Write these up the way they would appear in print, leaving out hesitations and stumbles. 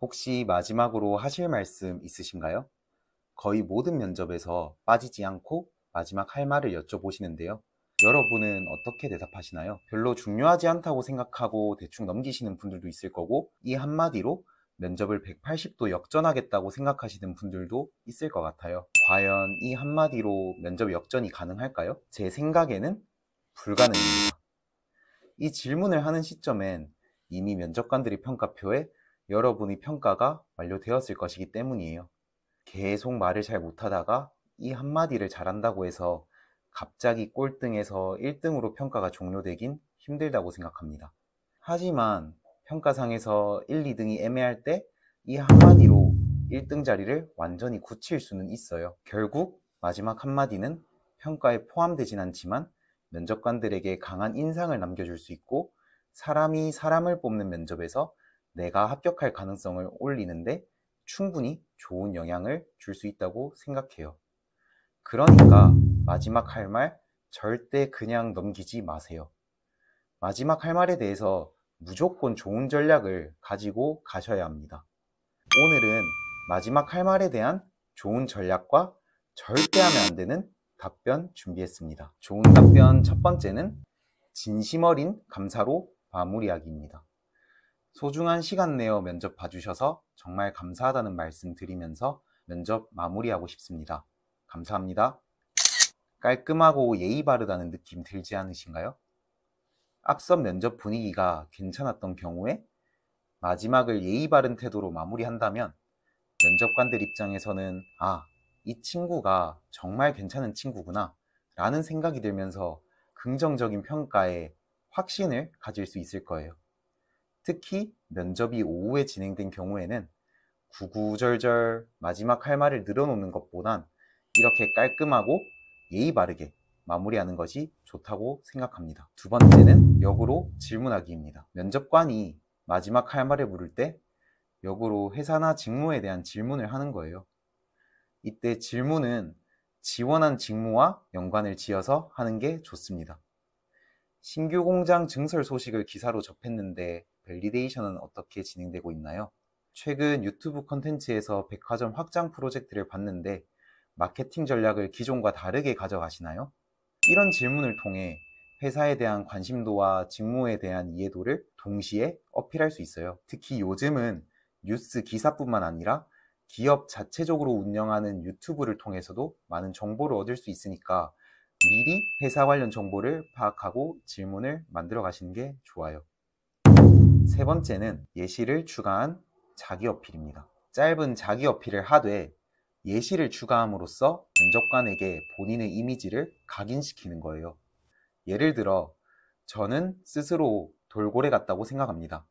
혹시 마지막으로 하실 말씀 있으신가요? 거의 모든 면접에서 빠지지 않고 마지막 할 말을 여쭤보시는데요. 여러분은 어떻게 대답하시나요? 별로 중요하지 않다고 생각하고 대충 넘기시는 분들도 있을 거고, 이 한마디로 면접을 180도 역전하겠다고 생각하시는 분들도 있을 것 같아요. 과연 이 한마디로 면접 역전이 가능할까요? 제 생각에는 불가능입니다. 이 질문을 하는 시점엔 이미 면접관들의 평가표에 여러분의 평가가 완료되었을 것이기 때문이에요. 계속 말을 잘 못하다가 이 한마디를 잘한다고 해서 갑자기 꼴등에서 1등으로 평가가 종료되긴 힘들다고 생각합니다. 하지만 평가상에서 1, 2등이 애매할 때 이 한마디로 1등 자리를 완전히 굳힐 수는 있어요. 결국 마지막 한마디는 평가에 포함되진 않지만 면접관들에게 강한 인상을 남겨줄 수 있고, 사람이 사람을 뽑는 면접에서 내가 합격할 가능성을 올리는데 충분히 좋은 영향을 줄 수 있다고 생각해요. 그러니까 마지막 할 말 절대 그냥 넘기지 마세요. 마지막 할 말에 대해서 무조건 좋은 전략을 가지고 가셔야 합니다. 오늘은 마지막 할 말에 대한 좋은 전략과 절대 하면 안 되는 답변 준비했습니다. 좋은 답변 첫 번째는 진심 어린 감사로 마무리하기입니다. 소중한 시간 내어 면접 봐주셔서 정말 감사하다는 말씀 드리면서 면접 마무리하고 싶습니다. 감사합니다. 깔끔하고 예의 바르다는 느낌 들지 않으신가요? 앞선 면접 분위기가 괜찮았던 경우에 마지막을 예의 바른 태도로 마무리한다면 면접관들 입장에서는 이 친구가 정말 괜찮은 친구구나 라는 생각이 들면서 긍정적인 평가에 확신을 가질 수 있을 거예요. 특히 면접이 오후에 진행된 경우에는 구구절절 마지막 할 말을 늘어놓는 것보단 이렇게 깔끔하고 예의 바르게 마무리하는 것이 좋다고 생각합니다. 두 번째는 역으로 질문하기입니다. 면접관이 마지막 할 말을 물을 때 역으로 회사나 직무에 대한 질문을 하는 거예요. 이때 질문은 지원한 직무와 연관을 지어서 하는 게 좋습니다. 신규 공장 증설 소식을 기사로 접했는데 밸리데이션은 어떻게 진행되고 있나요? 최근 유튜브 컨텐츠에서 백화점 확장 프로젝트를 봤는데 마케팅 전략을 기존과 다르게 가져가시나요? 이런 질문을 통해 회사에 대한 관심도와 직무에 대한 이해도를 동시에 어필할 수 있어요. 특히 요즘은 뉴스 기사뿐만 아니라 기업 자체적으로 운영하는 유튜브를 통해서도 많은 정보를 얻을 수 있으니까 미리 회사 관련 정보를 파악하고 질문을 만들어 가시는 게 좋아요. 세 번째는 예시를 추가한 자기 어필입니다. 짧은 자기 어필을 하되 예시를 추가함으로써 면접관에게 본인의 이미지를 각인시키는 거예요. 예를 들어, 저는 스스로 돌고래 같다고 생각합니다.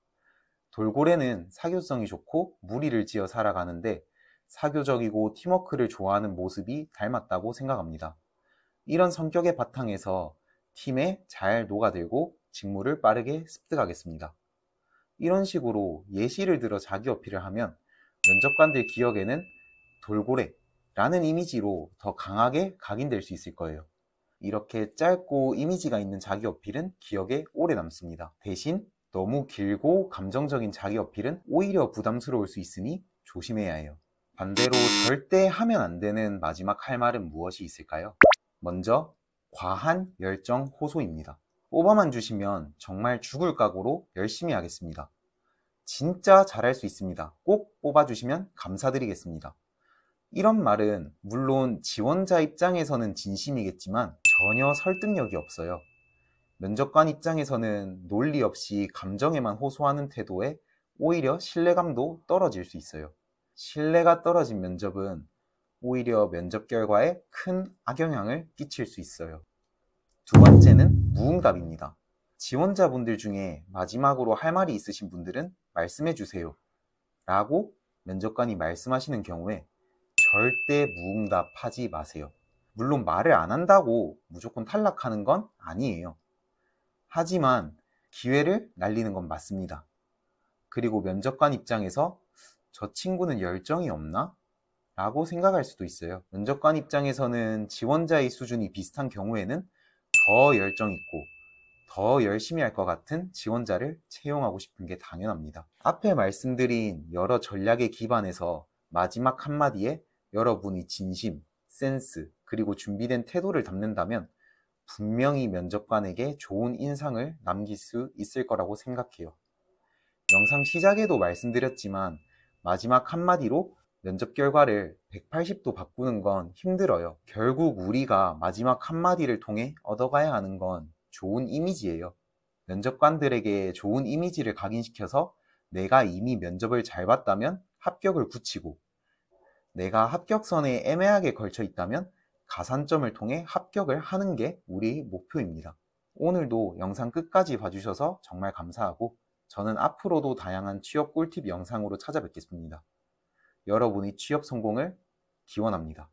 돌고래는 사교성이 좋고 무리를 지어 살아가는데 사교적이고 팀워크를 좋아하는 모습이 닮았다고 생각합니다. 이런 성격의 바탕에서 팀에 잘 녹아들고 직무를 빠르게 습득하겠습니다. 이런 식으로 예시를 들어 자기 어필을 하면 면접관들 기억에는 돌고래라는 이미지로 더 강하게 각인될 수 있을 거예요. 이렇게 짧고 이미지가 있는 자기 어필은 기억에 오래 남습니다. 대신 너무 길고 감정적인 자기 어필은 오히려 부담스러울 수 있으니 조심해야 해요. 반대로 절대 하면 안 되는 마지막 할 말은 무엇이 있을까요? 먼저 과한 열정 호소입니다. 뽑아만 주시면 정말 죽을 각오로 열심히 하겠습니다. 진짜 잘할 수 있습니다. 꼭 뽑아주시면 감사드리겠습니다. 이런 말은 물론 지원자 입장에서는 진심이겠지만 전혀 설득력이 없어요. 면접관 입장에서는 논리 없이 감정에만 호소하는 태도에 오히려 신뢰감도 떨어질 수 있어요. 신뢰가 떨어진 면접은 오히려 면접 결과에 큰 악영향을 끼칠 수 있어요. 두 번째는 무응답입니다. 지원자분들 중에 마지막으로 할 말이 있으신 분들은 말씀해 주세요 라고 면접관이 말씀하시는 경우에 절대 무응답하지 마세요. 물론 말을 안 한다고 무조건 탈락하는 건 아니에요. 하지만 기회를 날리는 건 맞습니다. 그리고 면접관 입장에서 저 친구는 열정이 없나? 라고 생각할 수도 있어요. 면접관 입장에서는 지원자의 수준이 비슷한 경우에는 더 열정 있고 더 열심히 할 것 같은 지원자를 채용하고 싶은 게 당연합니다. 앞에 말씀드린 여러 전략에 기반해서 마지막 한마디에 여러분이 진심, 센스, 그리고 준비된 태도를 담는다면 분명히 면접관에게 좋은 인상을 남길 수 있을 거라고 생각해요. 영상 시작에도 말씀드렸지만 마지막 한마디로 면접 결과를 180도 바꾸는 건 힘들어요. 결국 우리가 마지막 한마디를 통해 얻어가야 하는 건 좋은 이미지예요. 면접관들에게 좋은 이미지를 각인시켜서 내가 이미 면접을 잘 봤다면 합격을 굳히고, 내가 합격선에 애매하게 걸쳐 있다면 가산점을 통해 합격을 하는 게 우리 목표입니다. 오늘도 영상 끝까지 봐주셔서 정말 감사하고, 저는 앞으로도 다양한 취업 꿀팁 영상으로 찾아뵙겠습니다. 여러분의 취업 성공을 기원합니다.